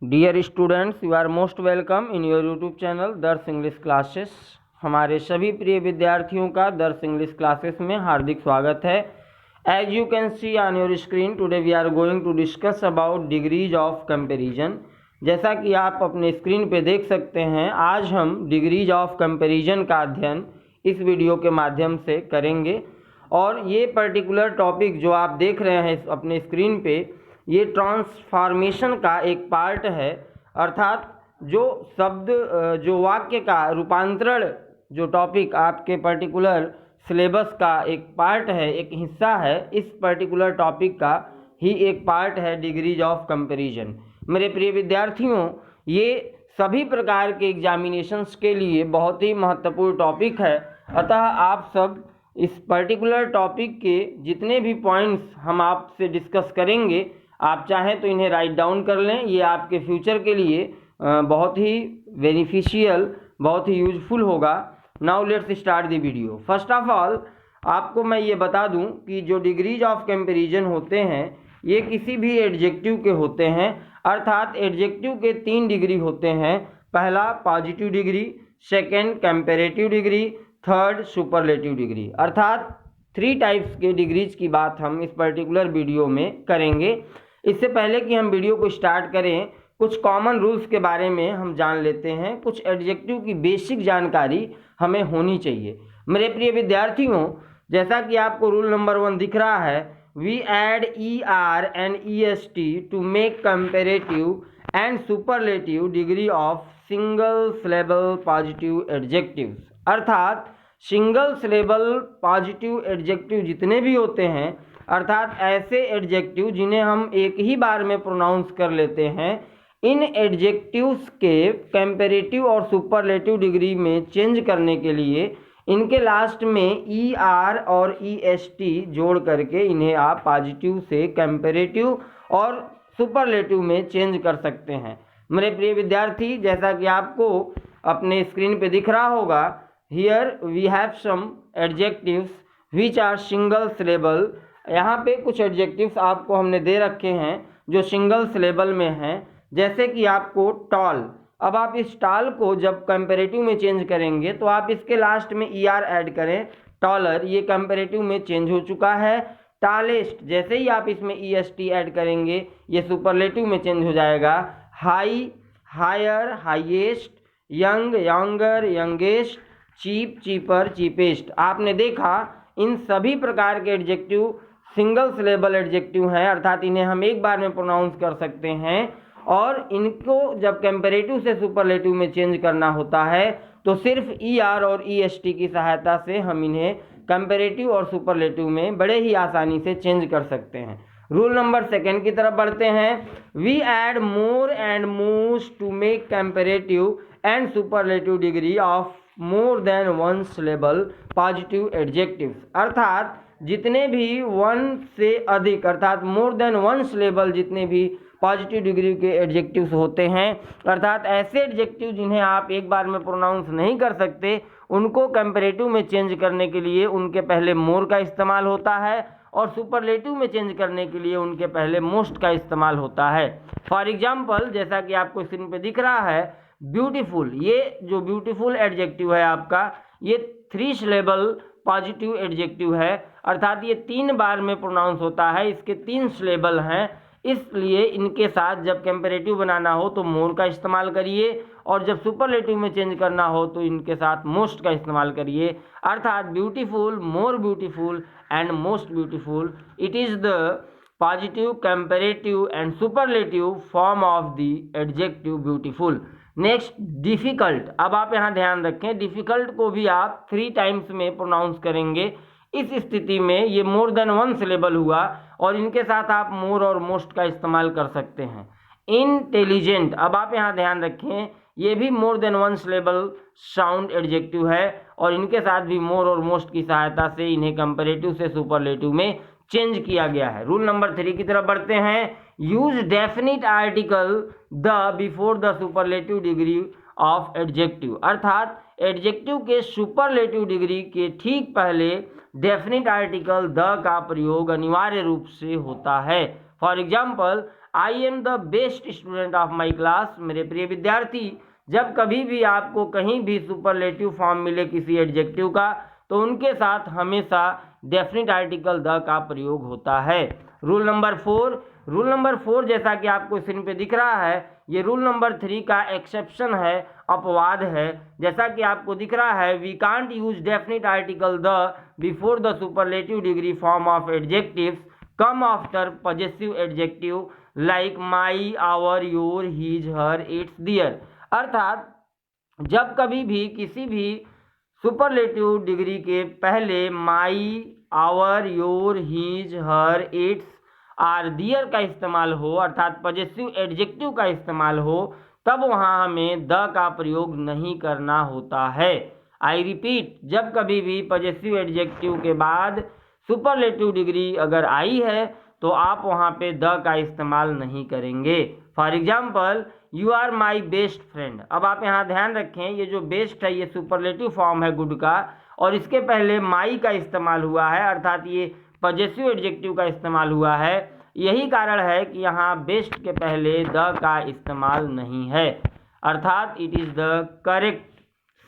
Dear students, you are most welcome in your YouTube channel Darsh English classes. हमारे सभी प्रिय विद्यार्थियों का दर्श इंग्लिश क्लासेस में हार्दिक स्वागत है। As you can see on your screen, today we are going to discuss about degrees of comparison. जैसा कि आप अपने स्क्रीन पे देख सकते हैं, आज हम डिग्रीज ऑफ कंपैरिजन का अध्ययन इस वीडियो के माध्यम से करेंगे। और ये पर्टिकुलर टॉपिक जो आप देख रहे हैं अपने स्क्रीन पे, ये ट्रांसफॉर्मेशन का एक पार्ट है, अर्थात जो शब्द जो वाक्य का रूपांतरण, जो टॉपिक आपके पर्टिकुलर सिलेबस का एक पार्ट है, एक हिस्सा है, इस पर्टिकुलर टॉपिक का ही एक पार्ट है डिग्रीज ऑफ कंपैरिजन। मेरे प्रिय विद्यार्थियों, ये सभी प्रकार के एग्जामिनेशंस के लिए बहुत ही महत्वपूर्ण टॉपिक है। अतः आप सब इस पर्टिकुलर टॉपिक के जितने भी पॉइंट्स हम आपसे डिस्कस करेंगे, आप चाहें तो इन्हें राइट डाउन कर लें। ये आपके फ्यूचर के लिए बहुत ही बेनिफिशियल, बहुत ही यूजफुल होगा। Now let's start the video. First of all आपको मैं ये बता दूं कि जो डिग्रीज ऑफ कंपैरिजन होते हैं, ये किसी भी एडजेक्टिव के होते हैं। अर्थात एडजेक्टिव के 3 डिग्री होते हैं। पहला positive degree, second comparative degree, third superlative degree. अर्थात 3 टाइप्स के डिग्रीज की बात हम इस पर्टिकुलर वीडियो में करेंगे। इससे पहले कि हम वीडियो को स्टार्ट करें, कुछ कॉमन रूल्स के बारे में हम जान लेते हैं। कुछ एडजेक्टिव की बेसिक जानकारी हमें होनी चाहिए। मेरे प्रिय विद्यार्थियों, जैसा कि आपको रूल नंबर 1 दिख रहा है, we add ER and EST to make comparative and superlative degree of single syllable positive adjectives. अर्थात सिंगल सिलेबल पॉजिटिव एडजेक्टिव जितने भी होते हैं, अर्थात ऐसे एडजेक्टिव जिन्हें हम एक ही बार में प्रोनाउंस कर लेते हैं, इन एडजेक्टिव्स के कंपैरेटिव और सुपरलेटिव डिग्री में चेंज करने के लिए इनके लास्ट में ER और EST जोड़ करके इन्हें आप पॉजिटिव से कंपैरेटिव और सुपरलेटिव में चेंज कर सकते हैं। मेरे प्रिय विद्यार्थी, जैसा कि आपको अपने स्क्रीन पे दिख रहा होगा, here we have some adjectives which are single syllable. यहाँ पे कुछ एडजेक्टिव्स आपको हमने दे रखे हैं जो सिंगल सिलेबल में हैं। जैसे कि आपको टॉल, अब आप इस टॉल को जब कंपैरेटिव में चेंज करेंगे तो आप इसके लास्ट में ER ऐड करें, टॉलर, ये कंपैरेटिव में चेंज हो चुका है। टॉलेस्ट, जैसे ही आप इसमें EST ऐड करेंगे, ये सुपरलेटिव में चेंज हो जाएगा। High, higher, highest, young, younger, youngest, cheap, cheaper, cheapest. आपने देखा इन सभी प्रकार के एडजेक्टिव सिंगल सिलेबल एडजेक्टिव हैं, अर्थात इन्हें हम एक बार में प्रोनाउंस कर सकते हैं। और इनको जब कंपैरेटिव से सुपरलेटिव में चेंज करना होता है तो सिर्फ ER और EST की सहायता से हम इन्हें कंपैरेटिव और सुपरलेटिव में बड़े ही आसानी से चेंज कर सकते हैं। रूल नंबर 2 की तरफ बढ़ते हैं। We add more and most to make comparative and superlative degree of more than 1 syllable positive adjectives. अर्थात जितने भी 1 से अधिक, अर्थात मोर देन 1 सिलेबल जितने भी पॉजिटिव डिग्री के एडजेक्टिव्स होते हैं, अर्थात ऐसे एडजेक्टिव जिन्हें आप एक बार में प्रोनाउंस नहीं कर सकते, उनको कंपैरेटिव में चेंज करने के लिए उनके पहले मोर का इस्तेमाल होता है और सुपरलेटिव में चेंज करने के लिए उनके पहले मोस्ट का इस्तेमाल होता है। फॉर एग्जाम्पल, जैसा कि आपको स्क्रीन पे दिख रहा है, ब्यूटीफुल, ये जो ब्यूटीफुल एडजेक्टिव है आपका, ये 3 सिलेबल पॉजिटिव एडजेक्टिव है, अर्थात ये 3 बार में प्रोनाउंस होता है, इसके 3 सिलेबल हैं। इसलिए इनके साथ जब कंपैरेटिव बनाना हो तो मोर का इस्तेमाल करिए और जब सुपरलेटिव में चेंज करना हो तो इनके साथ मोस्ट का इस्तेमाल करिए। अर्थात beautiful, more beautiful and most beautiful, it is the positive, comparative and superlative form of the adjective beautiful. Next, difficult. अब आप यहाँ ध्यान रखें, डिफ़िकल्ट को भी आप 3 टाइम्स में प्रोनाउंस करेंगे। इस स्थिति में ये मोर देन 1 सिलेबल हुआ और इनके साथ आप मोर और मोस्ट का इस्तेमाल कर सकते हैं। इंटेलिजेंट, अब आप यहाँ ध्यान रखें, ये भी मोर देन 1 सिलेबल साउंड एडजेक्टिव है और इनके साथ भी मोर और मोस्ट की सहायता से इन्हें कंपैरेटिव से सुपरलेटिव में चेंज किया गया है। रूल नंबर 3 की तरफ बढ़ते हैं। Use definite article the before the superlative degree of adjective. अर्थात एडजेक्टिव के सुपरलेटिव डिग्री के ठीक पहले डेफिनिट आर्टिकल द का प्रयोग अनिवार्य रूप से होता है। For example, I am the best student of my class. मेरे प्रिय विद्यार्थी, जब कभी भी आपको कहीं भी सुपरलेटिव फॉर्म मिले किसी एडजेक्टिव का, तो उनके साथ हमेशा डेफिनेट आर्टिकल द का प्रयोग होता है। रूल नंबर 4 जैसा कि आपको स्क्रीन पे दिख रहा है, ये रूल नंबर 3 का एक्सेप्शन है, अपवाद है। जैसा कि आपको दिख रहा है, we can't use definite article the before the superlative degree form of adjectives come after possessive adjective like my, our, your, his, her, its, their. अर्थात जब कभी भी किसी भी सुपरलेटिव डिग्री के पहले my, our, your, his, her, its, or, their का इस्तेमाल हो, अर्थात पजेसिव एडजेक्टिव का इस्तेमाल हो, तब वहां हमें द का प्रयोग नहीं करना होता है। आई रिपीट, जब कभी भी पजेसिव एडजेक्टिव के बाद सुपरलेटिव डिग्री अगर आई है तो आप वहां पे द का इस्तेमाल नहीं करेंगे। For example, you are my best friend. अब आप यहाँ ध्यान रखें, ये जो बेस्ट है ये सुपरलेटिव फॉर्म है गुड का, और इसके पहले माई का इस्तेमाल हुआ है, अर्थात ये पजेसिव एडजेक्टिव का इस्तेमाल हुआ है। यही कारण है कि यहाँ बेस्ट के पहले द का इस्तेमाल नहीं है, अर्थात it is the correct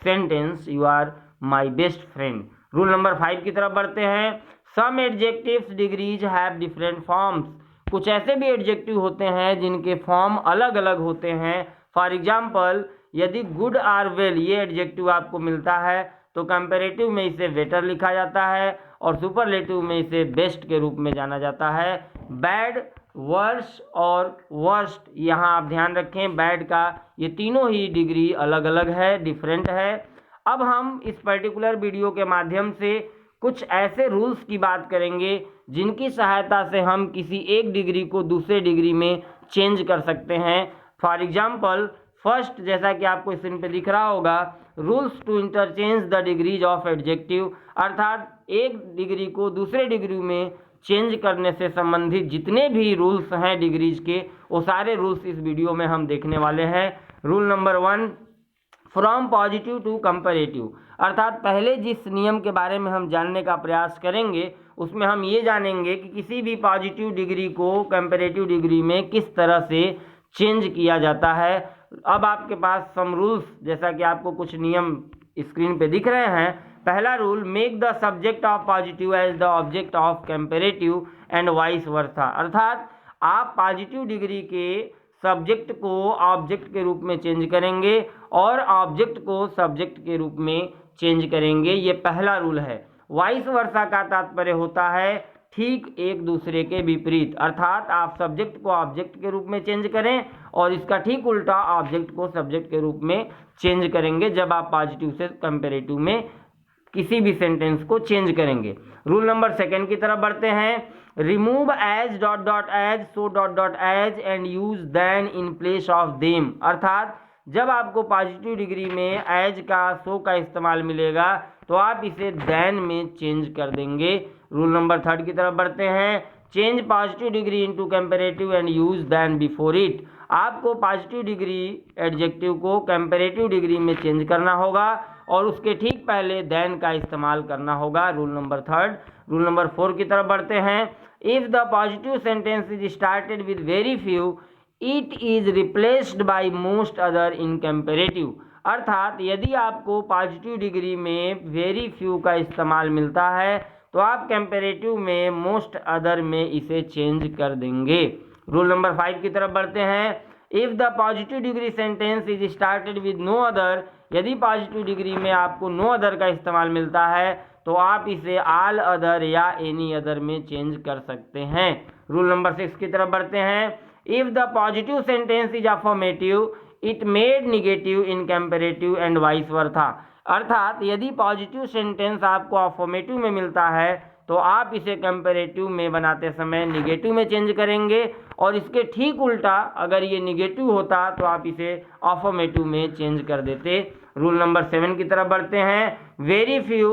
sentence, you are my best friend. Rule number 5 की तरफ बढ़ते हैं। Some adjectives degrees have different forms. कुछ ऐसे भी एडजेक्टिव होते हैं जिनके फॉर्म अलग अलग होते हैं। फॉर एग्जाम्पल, यदि गुड आर वेल ये एडजेक्टिव आपको मिलता है तो कंपैरेटिव में इसे बेटर लिखा जाता है और सुपरलेटिव में इसे बेस्ट के रूप में जाना जाता है। बैड, वर्स और वर्स्ट, यहाँ आप ध्यान रखें बैड का ये तीनों ही डिग्री अलग अलग है, डिफरेंट है। अब हम इस पर्टिकुलर वीडियो के माध्यम से कुछ ऐसे रूल्स की बात करेंगे जिनकी सहायता से हम किसी एक डिग्री को दूसरे डिग्री में चेंज कर सकते हैं। फॉर एग्जाम्पल, फर्स्ट, जैसा कि आपको स्क्रीन पे दिख रहा होगा, rules to interchange the degrees of adjective, अर्थात एक डिग्री को दूसरे डिग्री में चेंज करने से संबंधित जितने भी रूल्स हैं डिग्रीज के, वो सारे रूल्स इस वीडियो में हम देखने वाले हैं। Rule number 1, from positive to comparative, अर्थात पहले जिस नियम के बारे में हम जानने का प्रयास करेंगे उसमें हम ये जानेंगे कि किसी भी पॉजिटिव डिग्री को कंपैरेटिव डिग्री में किस तरह से चेंज किया जाता है। अब आपके पास सम रूल्स, जैसा कि आपको कुछ नियम स्क्रीन पे दिख रहे हैं। पहला rule, make the subject of positive as the object of comparative and vice versa, अर्थात आप पॉजिटिव डिग्री के सब्जेक्ट को ऑब्जेक्ट के रूप में चेंज करेंगे और ऑब्जेक्ट को सब्जेक्ट के रूप में चेंज करेंगे, ये पहला रूल है। वाइस वर्सा का तात्पर्य होता है ठीक एक दूसरे के विपरीत, अर्थात आप सब्जेक्ट को ऑब्जेक्ट के रूप में चेंज करें और इसका ठीक उल्टा ऑब्जेक्ट को सब्जेक्ट के रूप में चेंज करेंगे जब आप पॉजिटिव से कंपैरेटिव में किसी भी सेंटेंस को चेंज करेंगे। रूल नंबर 2 की तरफ बढ़ते हैं। Remove as dot dot as, so dot dot as and use than in place of them, अर्थात जब आपको पॉजिटिव डिग्री में एज का, सो का इस्तेमाल मिलेगा तो आप इसे देन में चेंज कर देंगे। रूल नंबर 3 की तरफ बढ़ते हैं। Change positive degree into comparative and use than before it, आपको पॉजिटिव डिग्री एडजेक्टिव को कंपैरेटिव डिग्री में चेंज करना होगा और उसके ठीक पहले देन का इस्तेमाल करना होगा। Rule number 3। रूल नंबर 4 की तरफ बढ़ते हैं। If the positive sentence is started with very few, it is replaced by most other in comparative, अर्थात यदि आपको पॉजिटिव डिग्री में वेरी फ्यू का इस्तेमाल मिलता है तो आप कंपैरेटिव में मोस्ट अदर में इसे चेंज कर देंगे। रूल नंबर 5 की तरफ बढ़ते हैं। If the positive degree sentence is started with no other, यदि पॉजिटिव डिग्री में आपको नो अदर का इस्तेमाल मिलता है तो आप इसे ऑल अदर या एनी अदर में चेंज कर सकते हैं। रूल नंबर 6 की तरफ बढ़ते हैं। If the positive sentence is affirmative, it made negative in comparative and vice versa, अर्थात यदि पॉजिटिव सेंटेंस आपको अफर्मेटिव में मिलता है तो आप इसे कंपैरेटिव में बनाते समय निगेटिव में चेंज करेंगे और इसके ठीक उल्टा अगर ये निगेटिव होता तो आप इसे अफर्मेटिव में चेंज कर देते। रूल नंबर 7 की तरफ बढ़ते हैं। Very few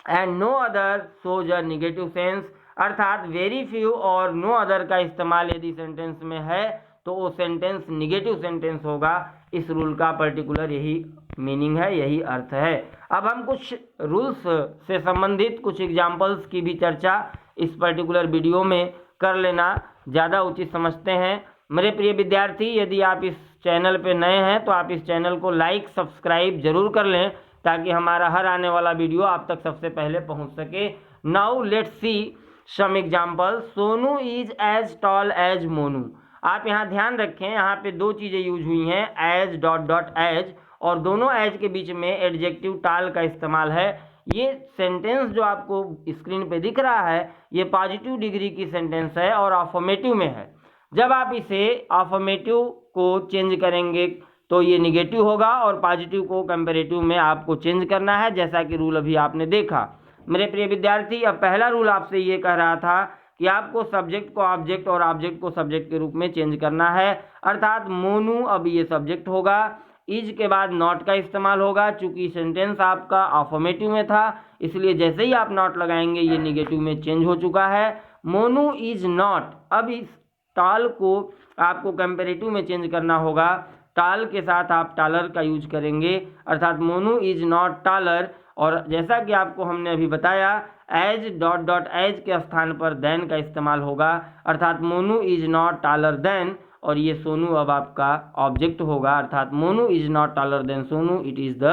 and no other shows a negative sense, अर्थात वेरी फ्यू और नो अदर का इस्तेमाल यदि सेंटेंस में है तो वो सेंटेंस निगेटिव सेंटेंस होगा। इस रूल का पर्टिकुलर यही मीनिंग है, यही अर्थ है। अब हम कुछ रूल्स से संबंधित कुछ एग्जाम्पल्स की भी चर्चा इस पर्टिकुलर वीडियो में कर लेना ज़्यादा उचित समझते हैं। मेरे प्रिय विद्यार्थी, यदि आप इस चैनल पे नए हैं तो आप इस चैनल को लाइक सब्सक्राइब जरूर कर लें ताकि हमारा हर आने वाला वीडियो आप तक सबसे पहले पहुंच सके। Now let's see some example. Sonu is as tall as Monu. आप यहाँ ध्यान रखें, यहाँ पे दो चीज़ें यूज हुई हैं, एज डॉट डॉट एज, और दोनों एज के बीच में एडजेक्टिव टाल का इस्तेमाल है। ये सेंटेंस जो आपको स्क्रीन पे दिख रहा है ये पॉजिटिव डिग्री की सेंटेंस है और अफर्मेटिव में है। जब आप इसे अफर्मेटिव को चेंज करेंगे तो ये निगेटिव होगा और पॉजिटिव को कंपैरेटिव में आपको चेंज करना है, जैसा कि रूल अभी आपने देखा। मेरे प्रिय विद्यार्थी, अब पहला रूल आपसे ये कह रहा था कि आपको सब्जेक्ट को ऑब्जेक्ट और ऑब्जेक्ट को सब्जेक्ट के रूप में चेंज करना है, अर्थात मोनू अब ये सब्जेक्ट होगा, इज के बाद नॉट का इस्तेमाल होगा। चूंकि सेंटेंस आपका अफर्मेटिव में था इसलिए जैसे ही आप नॉट लगाएंगे ये निगेटिव में चेंज हो चुका है। मोनू इज नॉट, अब इस टाल को आपको कंपैरेटिव में चेंज करना होगा। टाल के साथ आप टालर का यूज करेंगे, अर्थात मोनू इज नॉट टालर। और जैसा कि आपको हमने अभी बताया, एज डॉट डॉट एज के स्थान पर देन का इस्तेमाल होगा, अर्थात Monu is not taller than, और ये सोनू अब आपका ऑब्जेक्ट होगा, अर्थात Monu is not taller than Sonu. It is the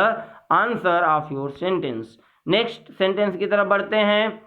answer of your sentence. Next sentence की तरफ बढ़ते हैं।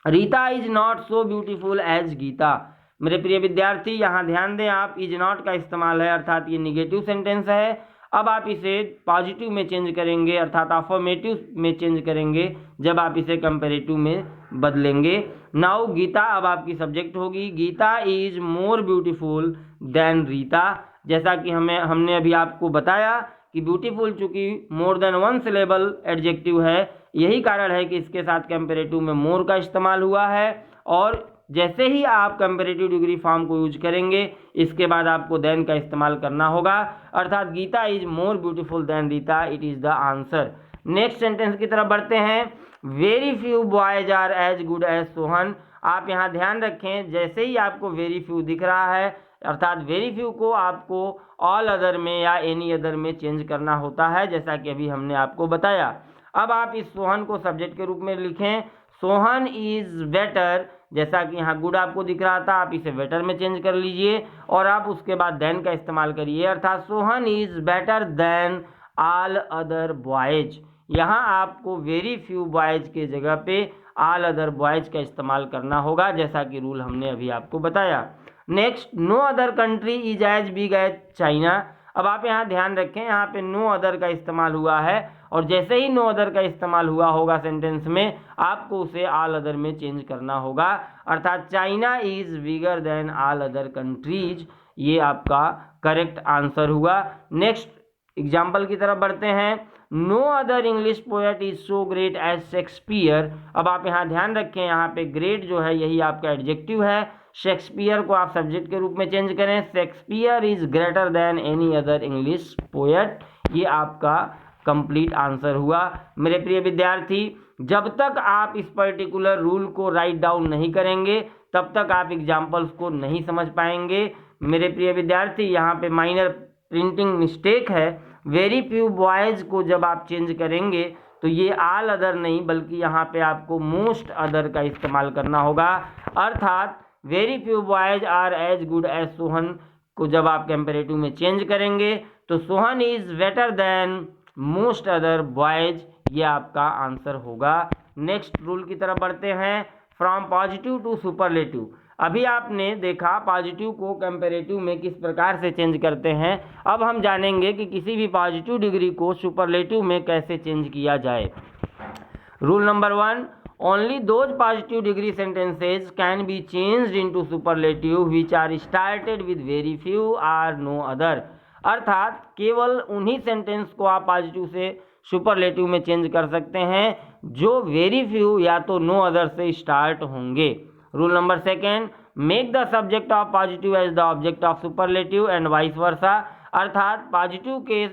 Rita is not so beautiful as Gita. मेरे प्रिय विद्यार्थी, यहाँ ध्यान दें, आप इज नॉट का इस्तेमाल है, अर्थात ये निगेटिव सेंटेंस है। अब आप इसे पॉजिटिव में चेंज करेंगे, अर्थात अफर्मेटिव में चेंज करेंगे जब आप इसे कंपैरेटिव में बदलेंगे। नाउ गीता अब आपकी सब्जेक्ट होगी। Gita is more beautiful than Rita. जैसा कि हमने अभी आपको बताया कि ब्यूटीफुल चूंकि more than one syllable adjective है, यही कारण है कि इसके साथ कंपैरेटिव में मोर का इस्तेमाल हुआ है। और जैसे ही आप कंपैरेटिव डिग्री फॉर्म को यूज करेंगे इसके बाद आपको देन का इस्तेमाल करना होगा, अर्थात Gita is more beautiful than Rita. It is the answer. Next sentence की तरफ बढ़ते हैं। Very few boys are as good as Sohan. आप यहाँ ध्यान रखें, जैसे ही आपको वेरी फ्यू दिख रहा है, अर्थात वेरी फ्यू को आपको ऑल अदर में या एनी अदर में चेंज करना होता है, जैसा कि अभी हमने आपको बताया। अब आप इस सोहन को सब्जेक्ट के रूप में लिखें। सोहन इज बेटर, जैसा कि यहाँ गुड आपको दिख रहा था, आप इसे बेटर में चेंज कर लीजिए और आप उसके बाद देन का इस्तेमाल करिए, अर्थात Sohan is better then all other boys. यहाँ आपको वेरी फ्यू बॉयज के जगह पे ऑल अदर बॉयज का इस्तेमाल करना होगा, जैसा कि रूल हमने अभी आपको बताया। Next, no other country is as big as China. अब आप यहाँ ध्यान रखें, यहाँ पे नो अदर का इस्तेमाल हुआ है और जैसे ही नो अदर का इस्तेमाल हुआ होगा सेंटेंस में, आपको उसे ऑल अदर में चेंज करना होगा, अर्थात China is bigger than all other countries. ये आपका करेक्ट आंसर हुआ। नेक्स्ट एग्जाम्पल की तरफ बढ़ते हैं। No other English poet is so great as Shakespeare. अब आप यहाँ ध्यान रखें, यहाँ पे ग्रेट जो है यही आपका एडजेक्टिव है, शेक्सपियर को आप सब्जेक्ट के रूप में चेंज करें। Shakespeare is greater than any other English poet. ये आपका कंप्लीट आंसर हुआ। मेरे प्रिय विद्यार्थी, जब तक आप इस पर्टिकुलर रूल को राइट डाउन नहीं करेंगे तब तक आप एग्जाम्पल्स को नहीं समझ पाएंगे। मेरे प्रिय विद्यार्थी, यहाँ पे माइनर प्रिंटिंग मिस्टेक है। वेरी फ्यू बॉयज को जब आप चेंज करेंगे तो ये ऑल अदर नहीं बल्कि यहाँ पे आपको मोस्ट अदर का इस्तेमाल करना होगा, अर्थात very few boys are as good as Sohan को जब आप कंपैरेटिव में चेंज करेंगे तो Sohan is better than most other boys. ये आपका आंसर होगा। नेक्स्ट रूल की तरफ बढ़ते हैं। From positive to superlative. अभी आपने देखा पॉजिटिव को कंपैरेटिव में किस प्रकार से चेंज करते हैं, अब हम जानेंगे कि किसी भी पॉजिटिव डिग्री को सुपरलेटिव में कैसे चेंज किया जाए। Rule number 1, only those positive degree sentences can be changed into superlative which are started with very few or no other. अर्थात केवल उन्हीं सेंटेंस को आप पॉजिटिव से सुपरलेटिव में चेंज कर सकते हैं जो वेरी फ्यू या तो नो अदर से स्टार्ट होंगे। Rule number 2, make the subject of positive as the object of superlative and vice versa. अर्थात पॉजिटिव के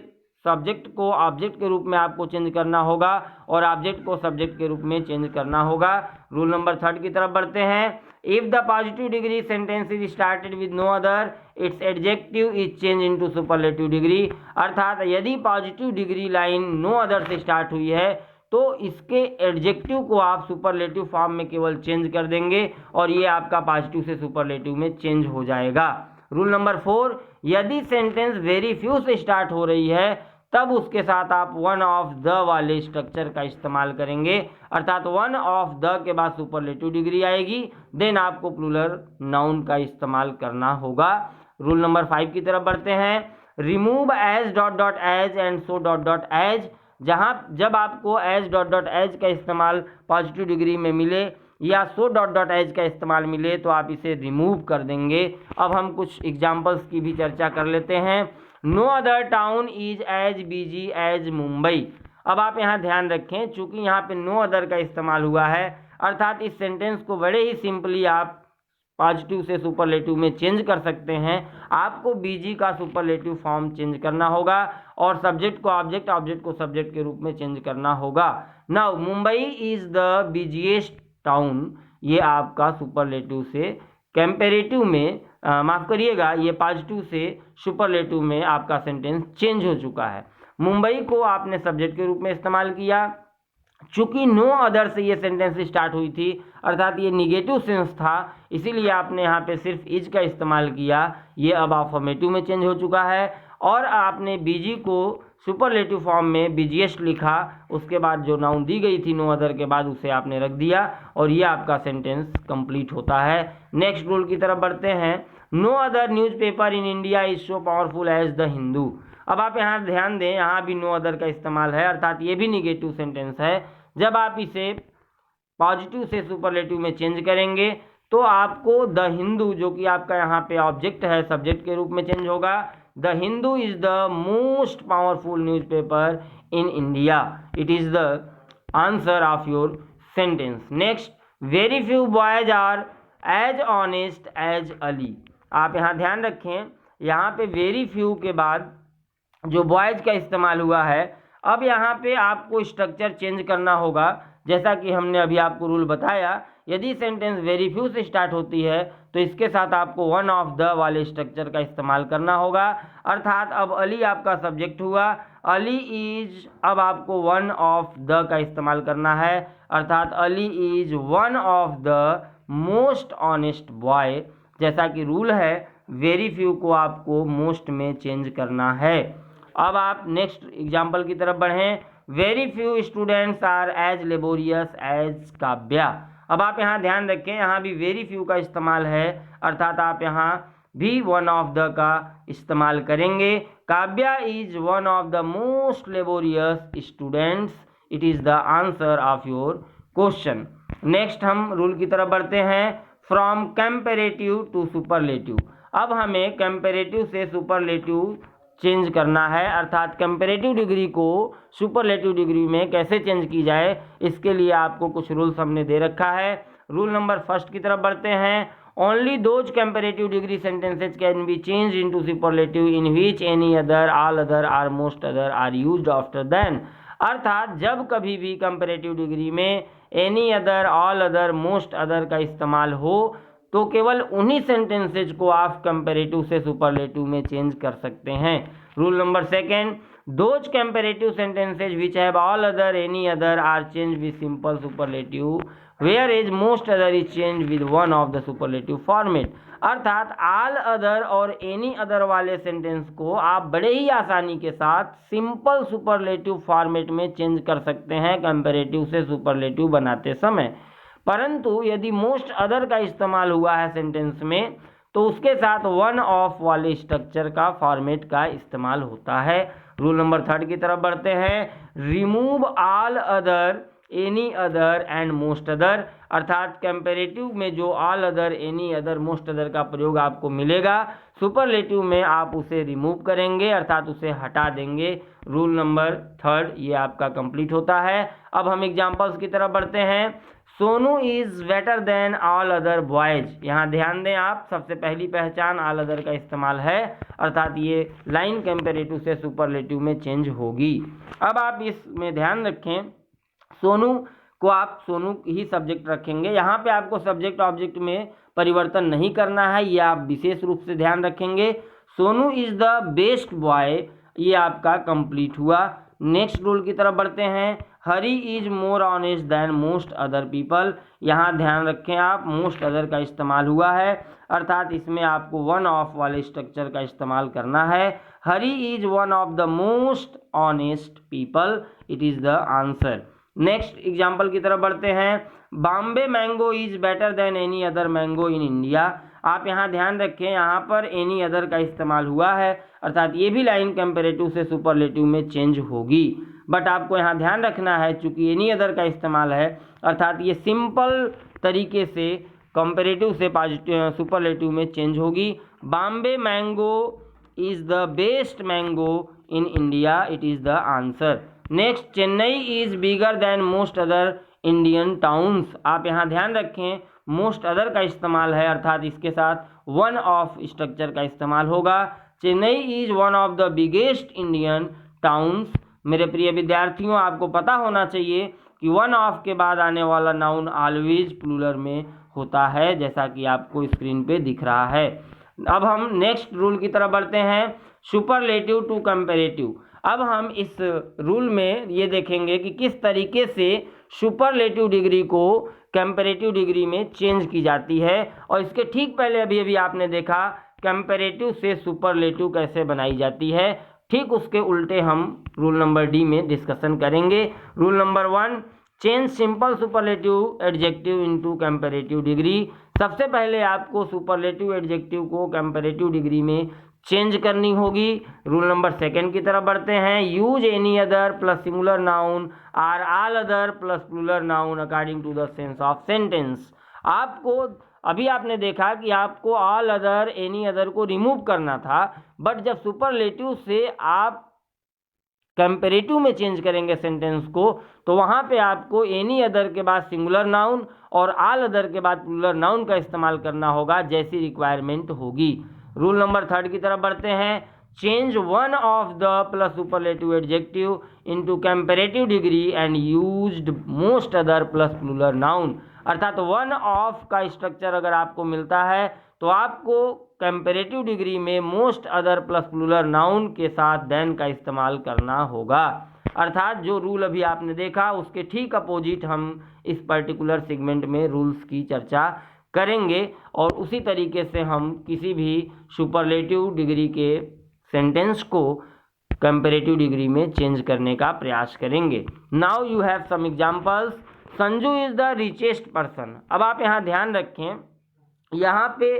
सब्जेक्ट को ऑब्जेक्ट के रूप में आपको चेंज करना होगा और ऑब्जेक्ट को सब्जेक्ट के रूप में चेंज करना होगा। रूल नंबर 3 की तरफ बढ़ते हैं। If the positive degree sentence is started with no other, its adjective is change into superlative degree. अर्थात यदि positive degree line no other से स्टार्ट हुई है तो इसके एडजेक्टिव को आप सुपरलेटिव फॉर्म में केवल चेंज कर देंगे और ये आपका पॉजिटिव से सुपरलेटिव में चेंज हो जाएगा। रूल नंबर 4, यदि सेंटेंस वेरी फ्यू से स्टार्ट हो रही है तब उसके साथ आप वन ऑफ द वाले स्ट्रक्चर का इस्तेमाल करेंगे, अर्थात वन ऑफ द के बाद सुपरलेटिव डिग्री आएगी, देन आपको प्लूरल नाउन का इस्तेमाल करना होगा। रूल नंबर 5 की तरफ बढ़ते हैं। Remove as dot dot as and so dot dot as, जब आपको एज डॉट डॉट एज का इस्तेमाल पॉजिटिव डिग्री में मिले या सो डॉट डॉट एज का इस्तेमाल मिले तो आप इसे रिमूव कर देंगे। अब हम कुछ एग्जाम्पल्स की भी चर्चा कर लेते हैं। No other town is as busy as Mumbai. अब आप यहाँ ध्यान रखें, चूंकि यहाँ पे नो अदर का इस्तेमाल हुआ है, अर्थात इस सेंटेंस को बड़े ही सिंपली आप पॉजिटिव से सुपरलेटिव में चेंज कर सकते हैं। आपको बीजी का सुपरलेटिव फॉर्म चेंज करना होगा और सब्जेक्ट को ऑब्जेक्ट, ऑब्जेक्ट को सब्जेक्ट के रूप में चेंज करना होगा। Now Mumbai is the busiest town, ये आपका सुपरलेटिव से कंपैरेटिव में माफ करिएगा, ये पॉजिटिव से सुपरलेटिव में आपका सेंटेंस चेंज हो चुका है। मुंबई को आपने सब्जेक्ट के रूप में इस्तेमाल किया, चूंकि नो अदर से ये सेंटेंस स्टार्ट हुई थी, अर्थात ये निगेटिव सेंस था, इसीलिए आपने यहाँ पे सिर्फ इज का इस्तेमाल किया। ये अब अफर्मेटिव में चेंज हो चुका है और आपने बीजी को सुपरलेटिव फॉर्म में बिजिएस्ट लिखा, उसके बाद जो नाउन दी गई थी नो अदर के बाद उसे आपने रख दिया और ये आपका सेंटेंस कंप्लीट होता है। नेक्स्ट रूल की तरफ बढ़ते हैं। No other newspaper in India is so powerful as the Hindu. अब आप यहाँ ध्यान दें, यहाँ भी नो अदर का इस्तेमाल है, अर्थात ये भी निगेटिव सेंटेंस है। जब आप इसे पॉजिटिव से सुपरलेटिव में चेंज करेंगे तो आपको द हिंदू, जो कि आपका यहाँ पे ऑब्जेक्ट है, सब्जेक्ट के रूप में चेंज होगा। The Hindu is the most powerful newspaper in India. It is the answer of your sentence. Next, very few boys are as honest as Ali. आप यहाँ ध्यान रखें, यहाँ पे वेरी फ्यू के बाद जो बॉयज का इस्तेमाल हुआ है, अब यहाँ पे आपको स्ट्रक्चर चेंज करना होगा। जैसा कि हमने अभी आपको रूल बताया, यदि सेंटेंस वेरी फ्यू से स्टार्ट होती है तो इसके साथ आपको वन ऑफ द वाले स्ट्रक्चर का इस्तेमाल करना होगा, अर्थात अब अली आपका सब्जेक्ट हुआ, अली इज, अब आपको वन ऑफ द का इस्तेमाल करना है, अर्थात Ali is one of the most honest boy. जैसा कि रूल है, वेरी फ्यू को आपको मोस्ट में चेंज करना है। अब आप नेक्स्ट एग्जाम्पल की तरफ बढ़ें। Very few students are as laborious as Kavya. अब आप यहाँ ध्यान रखें, यहाँ भी वेरी फ्यू का इस्तेमाल है, अर्थात आप यहाँ भी वन ऑफ द का इस्तेमाल करेंगे। Kavya is one of the most laborious students. It is the answer of your question. Next हम रूल की तरफ बढ़ते हैं। From comparative to superlative. अब हमें कंपैरेटिव से सुपरलेटिव चेंज करना है, अर्थात कंपैरेटिव डिग्री को सुपरलेटिव डिग्री में कैसे चेंज की जाए, इसके लिए आपको कुछ रूल्स हमने दे रखा है। रूल नंबर 1 की तरफ बढ़ते हैं। Only those comparative degree sentences can be change into superlative in which any other, all other or most other are used after than. अर्थात जब कभी भी कंपैरेटिव डिग्री में any other, all other, most other का इस्तेमाल हो तो केवल उन्हीं सेंटेंसेज को आप कंपैरेटिव से सुपरलेटिव में चेंज कर सकते हैं। Rule number 2, those comparative sentences which have all other, any other are change with simple superlative, where as most other is change with one of the superlative format. अर्थात all other और any other वाले sentence को आप बड़े ही आसानी के साथ सिंपल सुपरलेटिव फॉर्मेट में चेंज कर सकते हैं कंपैरेटिव से सुपरलेटिव बनाते समय। परंतु यदि मोस्ट अदर का इस्तेमाल हुआ है सेंटेंस में तो उसके साथ वन ऑफ वाले स्ट्रक्चर का फॉर्मेट का इस्तेमाल होता है। रूल नंबर 3 की तरफ बढ़ते हैं। Remove all other, any other and most other. अर्थात कंपैरेटिव में जो all other, any other, most other का प्रयोग आपको मिलेगा, सुपरलेटिव में आप उसे रिमूव करेंगे, अर्थात उसे हटा देंगे। रूल नंबर 3 ये आपका कंप्लीट होता है। अब हम एग्जाम्पल्स की तरफ बढ़ते हैं। Sonu is better then all other boys. यहाँ ध्यान दें आप, सबसे पहली पहचान ऑल अदर का इस्तेमाल है, अर्थात ये लाइन कंपैरेटिव से सुपरलेटिव में चेंज होगी। अब आप इसमें ध्यान रखें, सोनू को आप सोनू ही सब्जेक्ट रखेंगे, यहाँ पे आपको सब्जेक्ट ऑब्जेक्ट में परिवर्तन नहीं करना है, ये आप विशेष रूप से ध्यान रखेंगे। Sonu is the best boy, ये आपका कंप्लीट हुआ। नेक्स्ट रूल की तरफ बढ़ते हैं। Hari is more honest than most other people. यहाँ ध्यान रखें आप, मोस्ट अदर का इस्तेमाल हुआ है, अर्थात इसमें आपको वन ऑफ वाले स्ट्रक्चर का इस्तेमाल करना है। Hari is one of the most honest people, it is the answer. Next example की तरफ बढ़ते हैं। Bombay mango is better than any other mango in India. आप यहाँ ध्यान रखें, यहाँ पर एनी अदर का इस्तेमाल हुआ है, अर्थात ये भी लाइन कंपेरेटिव से सुपरलेटिव में चेंज होगी। बट आपको यहाँ ध्यान रखना है, चूंकि एनी अदर का इस्तेमाल है, अर्थात ये सिंपल तरीके से कंपेरेटिव से पॉजिटिव सुपरलेटिव में चेंज होगी। Bombay mango is the best mango in India, it is the answer. Next, Chennai is bigger then most other Indian towns. आप यहाँ ध्यान रखें, मोस्ट अदर का इस्तेमाल है, अर्थात इसके साथ वन ऑफ स्ट्रक्चर का इस्तेमाल होगा। Chennai is one of the biggest Indian towns. मेरे प्रिय विद्यार्थियों, आपको पता होना चाहिए कि वन ऑफ के बाद आने वाला नाउन ऑलवेज प्लूरल में होता है, जैसा कि आपको स्क्रीन पे दिख रहा है। अब हम नेक्स्ट रूल की तरफ बढ़ते हैं, सुपरलेटिव टू कंपैरेटिव। अब हम इस रूल में ये देखेंगे कि किस तरीके से सुपरलेटिव डिग्री को कंपैरेटिव डिग्री में चेंज की जाती है, और इसके ठीक पहले अभी आपने देखा कंपैरेटिव से सुपरलेटिव कैसे बनाई जाती है। ठीक उसके उल्टे हम रूल नंबर डी में डिस्कशन करेंगे। Rule number 1, change simple superlative adjective into comparative degree. सबसे पहले आपको सुपरलेटिव एडजेक्टिव को कंपैरेटिव डिग्री में चेंज करनी होगी। रूल नंबर 2 की तरफ बढ़ते हैं। Use any other plus singular noun or all other plus plural noun according to the sense of sentence. आपको अभी आपने देखा कि आपको ऑल अदर एनी अदर को रिमूव करना था, बट जब सुपरलेटिव से आप कंपैरेटिव में चेंज करेंगे सेंटेंस को, तो वहाँ पे आपको एनी अदर के बाद सिंगुलर नाउन और ऑल अदर के बाद प्लूरल नाउन का इस्तेमाल करना होगा, जैसी रिक्वायरमेंट होगी। रूल नंबर 3 की तरफ बढ़ते हैं। Change one of the plus superlative adjective into comparative degree and used most other plus plural noun. अर्थात वन ऑफ का स्ट्रक्चर अगर आपको मिलता है तो आपको कंपैरेटिव डिग्री में most other plus plural noun के साथ देन का इस्तेमाल करना होगा। अर्थात जो रूल अभी आपने देखा उसके ठीक अपोजिट हम इस पर्टिकुलर सेगमेंट में रूल्स की चर्चा करेंगे, और उसी तरीके से हम किसी भी सुपरलेटिव डिग्री के सेंटेंस को कंपैरेटिव डिग्री में चेंज करने का प्रयास करेंगे। Now you have some examples. Sanju is the richest person. अब आप यहाँ ध्यान रखें, यहाँ पे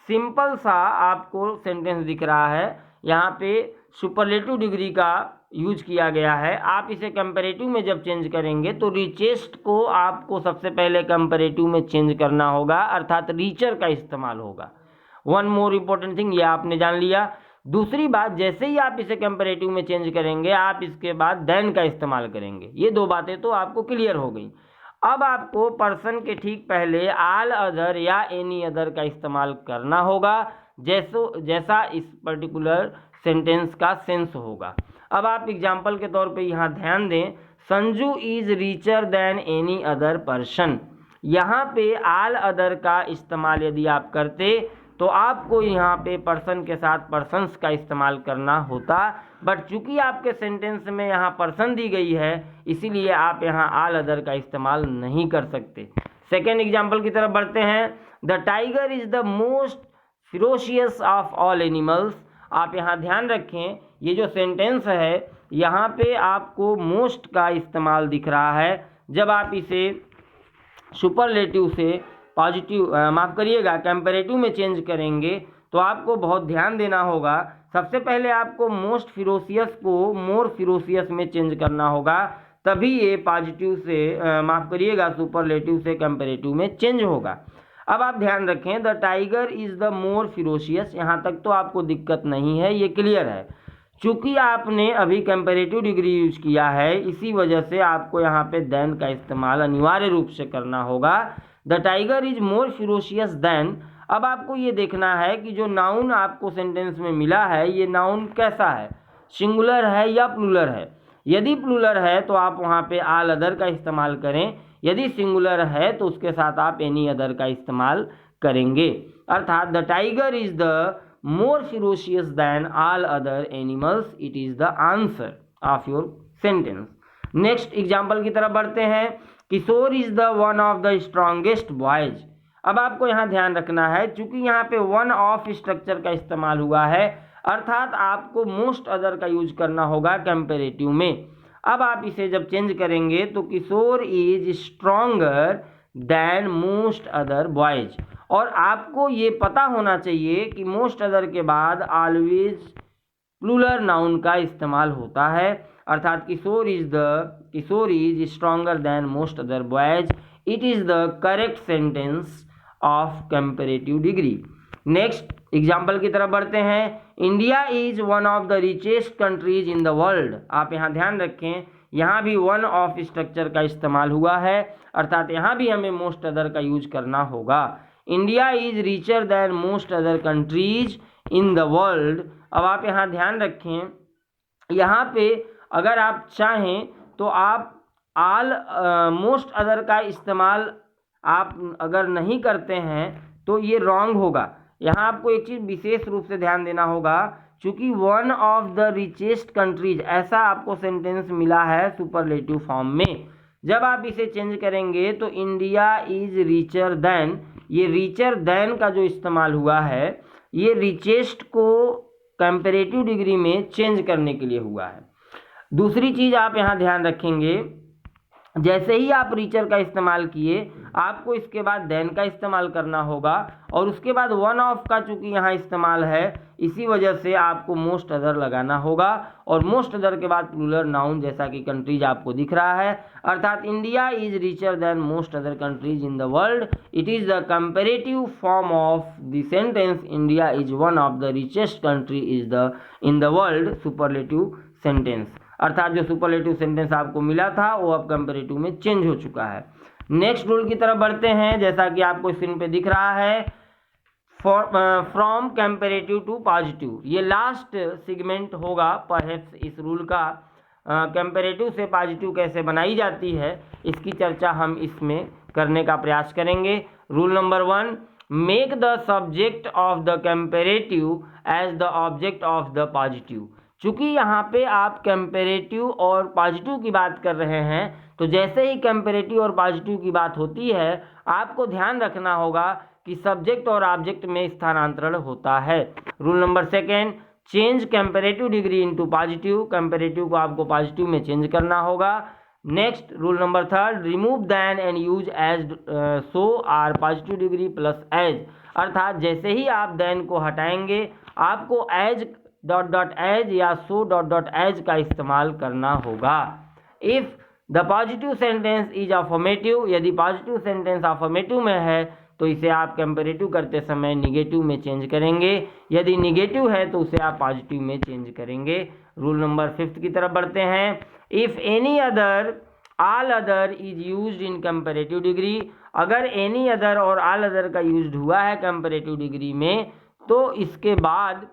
सिंपल सा आपको सेंटेंस दिख रहा है, यहाँ पे सुपरलेटिव डिग्री का यूज किया गया है। आप इसे कंपैरेटिव में जब चेंज करेंगे तो रिचेस्ट को आपको सबसे पहले कंपैरेटिव में चेंज करना होगा, अर्थात रीचर का इस्तेमाल होगा। वन मोर इम्पोर्टेंट थिंग, ये आपने जान लिया। दूसरी बात, जैसे ही आप इसे कंपैरेटिव में चेंज करेंगे, आप इसके बाद देन का इस्तेमाल करेंगे। ये दो बातें तो आपको क्लियर हो गई। अब आपको पर्सन के ठीक पहले ऑल अदर या एनी अदर का इस्तेमाल करना होगा, जैसा इस पर्टिकुलर सेंटेंस का सेंस होगा। अब आप एग्जाम्पल के तौर पे यहाँ ध्यान दें, Sanju is richer than any other person. यहाँ पे ऑल अदर का इस्तेमाल यदि आप करते तो आपको यहाँ पे पर्सन के साथ पर्सन्स का इस्तेमाल करना होता, बट चूंकि आपके सेंटेंस में यहाँ पर्सन दी गई है, इसीलिए आप यहाँ ऑल अदर का इस्तेमाल नहीं कर सकते। सेकेंड एग्जाम्पल की तरफ बढ़ते हैं। The tiger is the most ferocious of all animals. आप यहाँ ध्यान रखें, ये जो सेंटेंस है यहाँ पे आपको मोस्ट का इस्तेमाल दिख रहा है। जब आप इसे सुपरलेटिव से पॉजिटिव माफ़ करिएगा कंपैरेटिव में चेंज करेंगे तो आपको बहुत ध्यान देना होगा। सबसे पहले आपको मोस्ट फिरोशियस को मोर फिरोशियस में चेंज करना होगा, तभी ये पॉजिटिव से माफ़ करिएगा सुपरलेटिव से कंपैरेटिव में चेंज होगा। अब आप ध्यान रखें, the tiger is the more ferocious. यहाँ तक तो आपको दिक्कत नहीं है, ये क्लियर है। चूँकि आपने अभी कंपैरेटिव डिग्री यूज किया है, इसी वजह से आपको यहाँ पे देन का इस्तेमाल अनिवार्य रूप से करना होगा। The tiger is more ferocious than. अब आपको ये देखना है कि जो नाउन आपको सेंटेंस में मिला है, ये नाउन कैसा है, सिंगुलर है या प्लूरल है। यदि प्लूरल है तो आप वहाँ पे ऑल अदर का इस्तेमाल करें, यदि सिंगुलर है तो उसके साथ आप एनी अदर का इस्तेमाल करेंगे। अर्थात the tiger is the more ferocious than all other animals, it is the answer of your sentence. Next example की तरफ बढ़ते हैं। Kishore is the one of the strongest boys. अब आपको यहाँ ध्यान रखना है, चूंकि यहाँ पे वन ऑफ स्ट्रक्चर का इस्तेमाल हुआ है, अर्थात आपको मोस्ट अदर का यूज करना होगा कंपैरेटिव में। अब आप इसे जब चेंज करेंगे तो Kishore is stronger than most other boys, और आपको ये पता होना चाहिए कि मोस्ट अदर के बाद ऑलवेज प्लूरल नाउन का इस्तेमाल होता है, अर्थात Kishore is stronger than most other boys. It is the correct sentence of comparative degree. Next example की तरफ बढ़ते हैं। India is one of the richest countries in the world. आप यहाँ ध्यान रखें, यहाँ भी वन ऑफ स्ट्रक्चर का इस्तेमाल हुआ है, अर्थात यहाँ भी हमें मोस्ट अदर का यूज करना होगा। India is richer than most other countries in the world. अब आप यहाँ ध्यान रखें, यहाँ पे अगर आप चाहें तो आप ऑल मोस्ट अदर का इस्तेमाल आप अगर नहीं करते हैं तो ये रॉन्ग होगा। यहाँ आपको एक चीज़ विशेष रूप से ध्यान देना होगा, चूँकि one of the richest countries ऐसा आपको सेंटेंस मिला है सुपरलेटिव फॉर्म में। जब आप इसे चेंज करेंगे तो इंडिया इज रिचर देन, ये रिचर देन का जो इस्तेमाल हुआ है ये रिचेस्ट को कंपैरेटिव डिग्री में चेंज करने के लिए हुआ है। दूसरी चीज़ आप यहाँ ध्यान रखेंगे, जैसे ही आप रिचर का इस्तेमाल किए आपको इसके बाद देन का इस्तेमाल करना होगा, और उसके बाद वन ऑफ का चूंकि यहाँ इस्तेमाल है इसी वजह से आपको मोस्ट अदर लगाना होगा, और मोस्ट अदर के बाद प्लूरल नाउन जैसा कि कंट्रीज आपको दिख रहा है, अर्थात India is richer than most other countries in the world. It is the comparative form of the sentence India is one of the richest country in the world superlative sentence, अर्थात जो superlative sentence आपको मिला था वो अब comparative में change हो चुका है। नेक्स्ट रूल की तरफ बढ़ते हैं, जैसा कि आपको स्क्रीन पे दिख रहा है, फ्रॉम कंपैरेटिव टू पॉजिटिव। ये लास्ट सेगमेंट होगा परहैप्स इस रूल का। कंपैरेटिव से पॉजिटिव कैसे बनाई जाती है इसकी चर्चा हम इसमें करने का प्रयास करेंगे। Rule number 1, make the subject of the comparative as the object of the positive. चूँकि यहाँ पे आप कंपैरेटिव और पॉजिटिव की बात कर रहे हैं, तो जैसे ही कंपैरेटिव और पॉजिटिव की बात होती है आपको ध्यान रखना होगा कि सब्जेक्ट और ऑब्जेक्ट में स्थानांतरण होता है। Rule number 2, change comparative degree into positive. Comparative को आपको पॉजिटिव में चेंज करना होगा। Next rule number 3, remove than and use as so or positive degree plus as, अर्थात जैसे ही आप देन को हटाएंगे आपको एज डॉट डॉट एज या सो डॉट डॉट एज का इस्तेमाल करना होगा। If the positive sentence is affirmative, यदि पॉजिटिव सेंटेंस अफर्मेटिव में है तो इसे आप कंपैरेटिव करते समय निगेटिव में चेंज करेंगे, यदि निगेटिव है तो उसे आप पॉजिटिव में चेंज करेंगे। रूल नंबर 5 की तरफ बढ़ते हैं। If any other all other is used in comparative degree, अगर एनी अदर और ऑल अदर का यूज्ड हुआ है कंपैरेटिव डिग्री में तो इसके बाद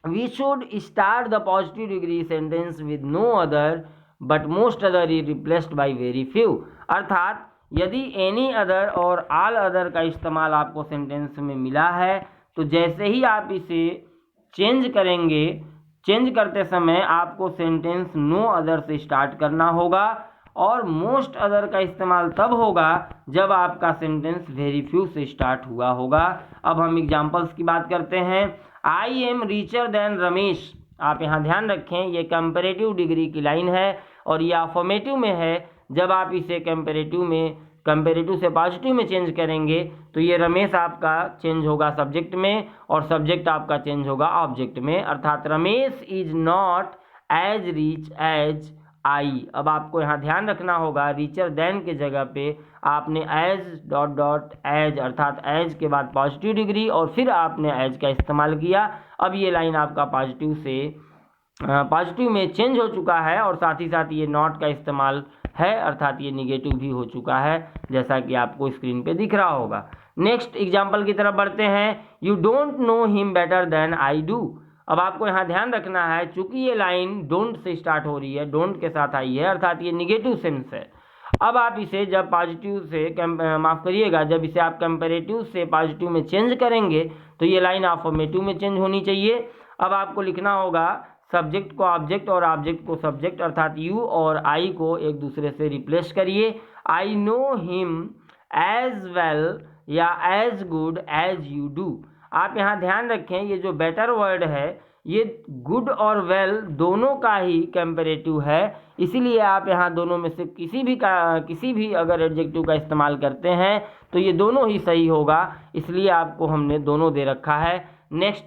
we should start the positive degree sentence with no other but most other is replaced by very few, अर्थात यदि any other और all other का इस्तेमाल आपको सेंटेंस में मिला है तो जैसे ही आप इसे चेंज करेंगे, चेंज करते समय आपको सेंटेंस नो अदर से स्टार्ट करना होगा, और मोस्ट अदर का इस्तेमाल तब होगा जब आपका सेंटेंस वेरी फ्यू से स्टार्ट हुआ होगा। अब हम एग्जांपल्स की बात करते हैं। I am richer than Ramesh. आप यहाँ ध्यान रखें ये कंपैरेटिव डिग्री की लाइन है और ये अफर्मेटिव में है। जब आप इसे कंपैरेटिव से पॉजिटिव में चेंज करेंगे तो ये रमेश आपका चेंज होगा सब्जेक्ट में और सब्जेक्ट आपका चेंज होगा ऑब्जेक्ट में, अर्थात Ramesh is not as rich as I. अब आपको यहाँ ध्यान रखना होगा रिचर देन के जगह पे आपने एज डॉट डॉट एज, अर्थात एज के बाद पॉजिटिव डिग्री और फिर आपने एज का इस्तेमाल किया। अब ये लाइन आपका पॉजिटिव से पॉजिटिव में चेंज हो चुका है और साथ ही साथ ये नॉट का इस्तेमाल है, अर्थात ये निगेटिव भी हो चुका है जैसा कि आपको स्क्रीन पे दिख रहा होगा। नेक्स्ट एग्जाम्पल की तरफ बढ़ते हैं। You don't know him better than I do. अब आपको यहाँ ध्यान रखना है चूंकि ये लाइन डोंट से स्टार्ट हो रही है, डोंट के साथ आई है, अर्थात ये निगेटिव सेंस है। अब आप इसे जब पॉजिटिव से माफ़ करिएगा, जब इसे आप कंपैरेटिव से पॉजिटिव में चेंज करेंगे तो ये लाइन अफर्मेटिव में चेंज होनी चाहिए। अब आपको लिखना होगा सब्जेक्ट को ऑब्जेक्ट और ऑब्जेक्ट को सब्जेक्ट, अर्थात यू और आई को एक दूसरे से रिप्लेस करिए। I know him as well या as good as you do. आप यहाँ ध्यान रखें, ये जो बेटर वर्ड है ये गुड और वेल दोनों का ही कंपैरेटिव है, इसीलिए आप यहाँ दोनों में से किसी भी अगर एडजेक्टिव का इस्तेमाल करते हैं तो ये दोनों ही सही होगा, इसलिए आपको हमने दोनों दे रखा है। नेक्स्ट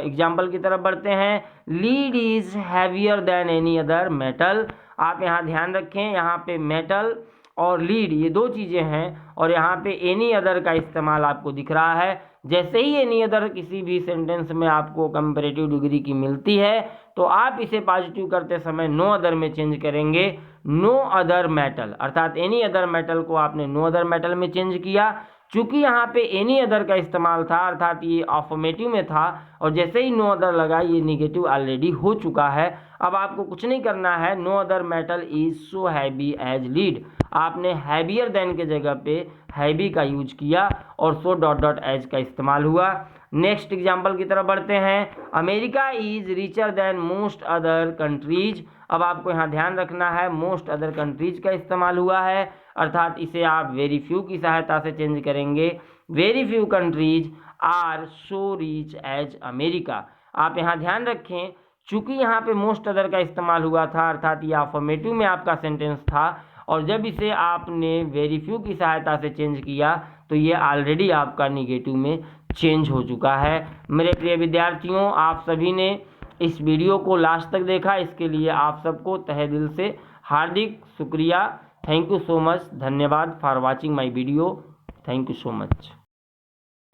एग्जाम्पल की तरफ बढ़ते हैं। Lead is heavier than any other metal. आप यहाँ ध्यान रखें, यहाँ पे मेटल और लीड ये दो चीज़ें हैं और यहाँ पे एनी अदर का इस्तेमाल आपको दिख रहा है। जैसे ही एनी अदर किसी भी सेंटेंस में आपको कंपैरेटिव डिग्री की मिलती है तो आप इसे पॉजिटिव करते समय नो अदर में चेंज करेंगे, नो अदर मेटल, अर्थात एनी अदर मेटल को आपने नो अदर मेटल में चेंज किया। चूंकि यहाँ पे एनी अदर का इस्तेमाल था अर्थात ये अफर्मेटिव में था और जैसे ही नो अदर लगा ये निगेटिव ऑलरेडी हो चुका है। अब आपको कुछ नहीं करना है, no other metal is so heavy as lead, आपने हैवियर देन के जगह पे हैवी का यूज किया और सो डॉट डॉट एज का इस्तेमाल हुआ। नेक्स्ट एग्जाम्पल की तरफ बढ़ते हैं। America is richer than most other countries. अब आपको यहाँ ध्यान रखना है, मोस्ट अदर कंट्रीज का इस्तेमाल हुआ है अर्थात इसे आप वेरी फ्यू की सहायता से चेंज करेंगे। Very few countries are so rich as America. आप यहाँ ध्यान रखें, चूंकि यहाँ पे मोस्ट अदर का इस्तेमाल हुआ था अर्थात ये अफर्मेटिव में आपका सेंटेंस था और जब इसे आपने वेरी फ्यू की सहायता से चेंज किया तो ये ऑलरेडी आपका निगेटिव में चेंज हो चुका है। मेरे प्रिय विद्यार्थियों, आप सभी ने इस वीडियो को लास्ट तक देखा, इसके लिए आप सबको तहे दिल से हार्दिक शुक्रिया। Thank you so much. धन्यवाद for watching my video. Thank you so much.